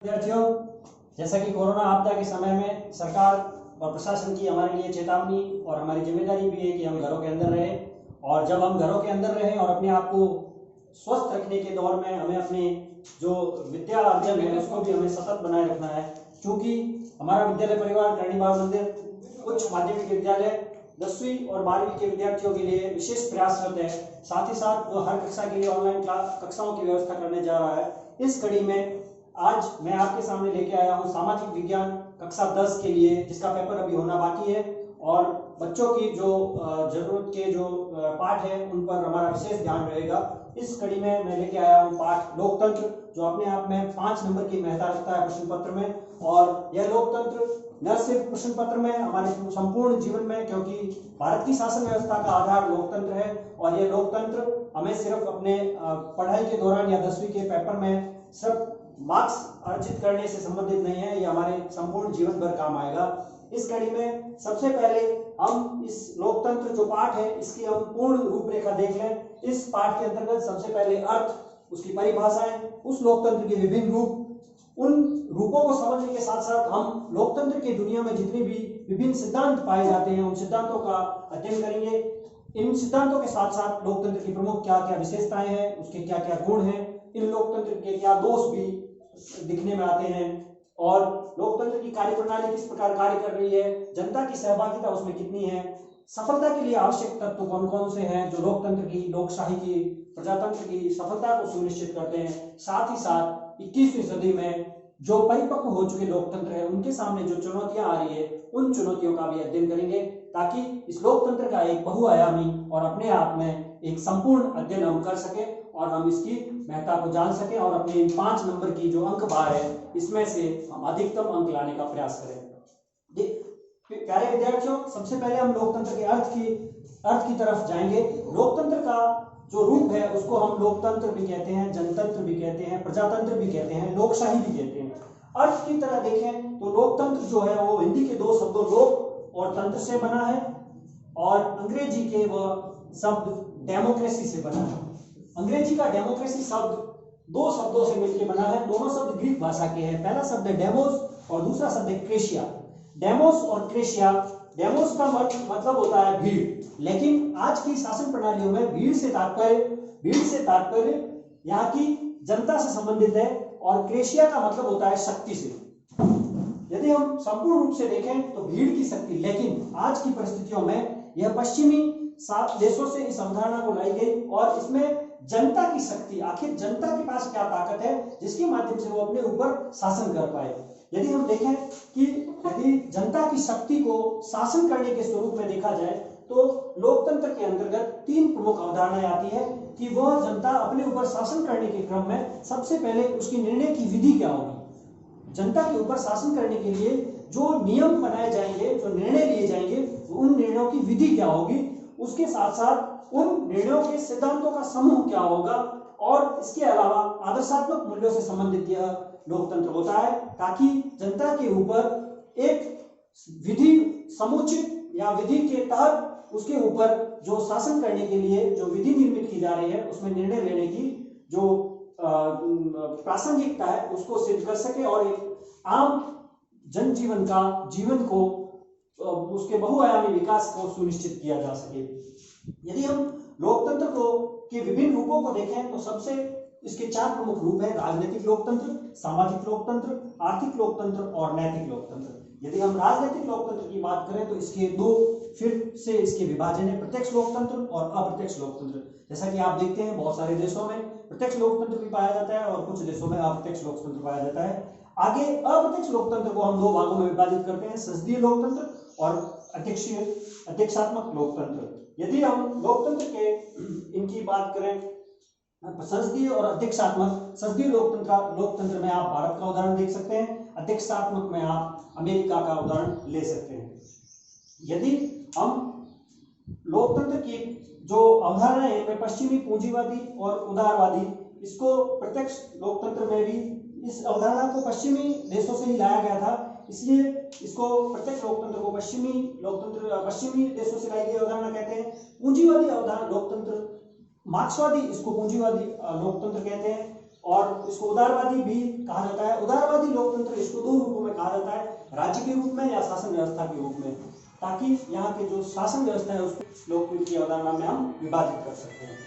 विद्यार्थियों, जैसा कि कोरोना आपदा के समय में सरकार और प्रशासन की हमारे लिए चेतावनी और हमारी जिम्मेदारी भी है कि हम घरों के अंदर रहें। और जब हम घरों के अंदर रहें और अपने आप को स्वस्थ रखने के दौर में हमें अपने जो विद्या अर्जन है उसको भी हमें सतत बनाए रखना है। क्योंकि हमारा विद्यालय परिवार करणी बाबा मंदिर उच्च माध्यमिक विद्यालय 10वीं और 12वीं के विद्यार्थियों के लिए विशेष प्रयासरत है। साथ ही साथ वो हर कक्षा के लिए ऑनलाइन कक्षाओं की व्यवस्था करने जा रहा है। इस कड़ी में आज मैं आपके सामने लेके आया हूँ सामाजिक विज्ञान कक्षा 10 के लिए, जिसका पेपर अभी होना बाकी है। और बच्चों की जो जरूरत के जो पाठ है उन पर हमारा विशेष ध्यान रहेगा। इस कड़ी में मैं लेके आया हूँ पाठ लोकतंत्र, जो अपने आप में 5 नंबर की महत्ता रखता है प्रश्न पत्र में। और यह लोकतंत्र न सिर्फ प्रश्न पत्र में, हमारे संपूर्ण जीवन में, क्योंकि भारत की शासन व्यवस्था का आधार लोकतंत्र है। और यह लोकतंत्र हमें सिर्फ अपने पढ़ाई के दौरान या 10वीं के पेपर में सिर्फ मार्क्स अर्जित करने से संबंधित नहीं है, ये हमारे संपूर्ण जीवन भर काम आएगा। इस कड़ी में सबसे पहले हम इस लोकतंत्र जो पाठ है इसकी हम पूर्ण रूपरेखा देख लें। इस पाठ के अंतर्गत सबसे पहले अर्थ, उसकी परिभाषाएं, उस लोकतंत्र के विभिन्न रूप, उन रूपों को समझने के साथ साथ हम लोकतंत्र की दुनिया में जितने भी विभिन्न सिद्धांत पाए जाते हैं उन सिद्धांतों का अध्ययन करेंगे। इन सिद्धांतों के साथ साथ लोकतंत्र की प्रमुख क्या क्या विशेषताएं हैं, उसके क्या क्या गुण हैं, इन लोकतंत्र के क्या दोष भी दिखने में आते हैं, और लोकतंत्र की कार्यप्रणाली किस प्रकार कार्य कर रही है, जनता की सहभागिता उसमें कितनी है, सफलता के लिए आवश्यक तत्व कौन कौन से हैं जो लोकतंत्र की, लोकशाही की, प्रजातंत्र की सफलता को सुनिश्चित करते हैं। साथ ही साथ 21वीं सदी में जो परिपक्व हो चुके लोकतंत्र है उनके सामने जो चुनौतियां आ रही है उन चुनौतियों का भी अध्ययन करेंगे, ताकि इस लोकतंत्र का एक बहुआयामी और अपने आप में एक संपूर्ण अध्ययन हम कर सके और हम इसकी महत्ता को जान सके और अपने 5 नंबर की जो अंक भार है इसमें से हम अधिकतम अंक लाने का प्रयास करें। प्यारे विद्यार्थियों, सबसे पहले हम लोकतंत्र के अर्थ की तरफ जाएंगे। लोकतंत्र का जो रूप है उसको हम लोकतंत्र भी कहते हैं, जनतंत्र भी कहते हैं, प्रजातंत्र भी कहते हैं, लोकशाही भी कहते हैं। अर्थ की तरह देखें तो लोकतंत्र जो है वो हिंदी के 2 शब्दों लोक और तंत्र से बना है, और अंग्रेजी के वह शब्द डेमोक्रेसी से बना है। अंग्रेजी का डेमोक्रेसी शब्द 2 शब्दों से मिलकर बना है। दोनों शब्द ग्रीक भाषा के हैं। पहला शब्द है डेमोस और दूसरा शब्द है क्रेशिया। डेमोस और क्रेशिया, डेमोस का मतलब होता है भीड़, लेकिन आज की शासन प्रणालियों में भीड़ से तात्पर्य यहाँ की जनता से संबंधित है, और क्रेशिया का मतलब होता है शक्ति से। यदि हम संपूर्ण रूप से देखें तो भीड़ की शक्ति, लेकिन आज की परिस्थितियों में यह पश्चिमी देशों से इस अवधारणा को लाई गई, और इसमें जनता की शक्ति, आखिर जनता के पास क्या ताकत है जिसके माध्यम से वो अपने ऊपर शासन कर पाए। यदि हम देखें कि यदि जनता की शक्ति को शासन करने के स्वरूप में देखा जाए तो लोकतंत्र के अंतर्गत 3 प्रमुख अवधारणाएं आती है कि वह जनता अपने ऊपर शासन करने के क्रम में सबसे पहले उसकी निर्णय की विधि क्या होगी। जनता के ऊपर शासन करने के लिए जो नियम बनाए जाएंगे, जो निर्णय लिए जाएंगे, उन निर्णयों की विधि क्या होगी, उसके साथ साथ उन निर्णयों के सिद्धांतों का समूह क्या होगा, और इसके अलावा आदर्शात्मक मूल्यों से संबंधित यह लोकतंत्र होता है, ताकि जनता के ऊपर एक विधि समुचित या विधि के तहत उसके ऊपर जो शासन करने के लिए जो विधि निर्मित की जा रही है उसमें निर्णय लेने की जो प्रासंगिकता है उसको सिद्ध कर सके, और एक आम जनजीवन का जीवन को उसके बहुआयामी विकास को सुनिश्चित किया जा सके। यदि हम लोकतंत्र को के विभिन्न रूपों को देखें तो सबसे इसके 4 प्रमुख रूप है: राजनीतिक लोकतंत्र, सामाजिक लोकतंत्र, आर्थिक लोकतंत्र और नैतिक लोकतंत्र। यदि हम राजनीतिक लोकतंत्र की बात करें तो इसके 2 फिर से इसके विभाजन है: प्रत्यक्ष लोकतंत्र और अप्रत्यक्ष लोकतंत्र। जैसा कि आप देखते हैं बहुत सारे देशों में प्रत्यक्ष लोकतंत्र भी पाया जाता है और कुछ देशों में अप्रत्यक्ष लोकतंत्र पाया जाता है। आगे अप्रत्यक्ष लोकतंत्र को हम 2 भागों में विभाजित करते हैं: संसदीय लोकतंत्र और अध्यक्षात्मक लोकतंत्र। यदि हम लोकतंत्र के इनकी बात करें, संसदीय और अध्यक्षात्मक, संसदीय लोकतंत्र में आप भारत का उदाहरण देख सकते हैं, अध्यक्षात्मक में आप अमेरिका का उदाहरण ले सकते हैं। यदि हम लोकतंत्र की जो अवधारणा है पश्चिमी पूंजीवादी और उदारवादी, इसको प्रत्यक्ष लोकतंत्र में भी इस अवधारणा को पश्चिमी देशों से ही लाया गया था, इसलिए इसको प्रत्यक्ष लोकतंत्र को पश्चिमी देशों से लाई गई अवधारणा कहते हैं। पूंजीवादी अवधारणा लोकतंत्र, मार्क्सवादी इसको पूंजीवादी लोकतंत्र कहते हैं। और इसको उदारवादी भी कहा जाता है। उदारवादी लोकतंत्र इसको दो रूपों में कहा जाता है, राज्य के रूप में या शासन व्यवस्था के रूप में, ताकि यहाँ के जो शासन व्यवस्था है उसको लोकतंत्र की अवधारणा में हम विभाजित कर सकते हैं।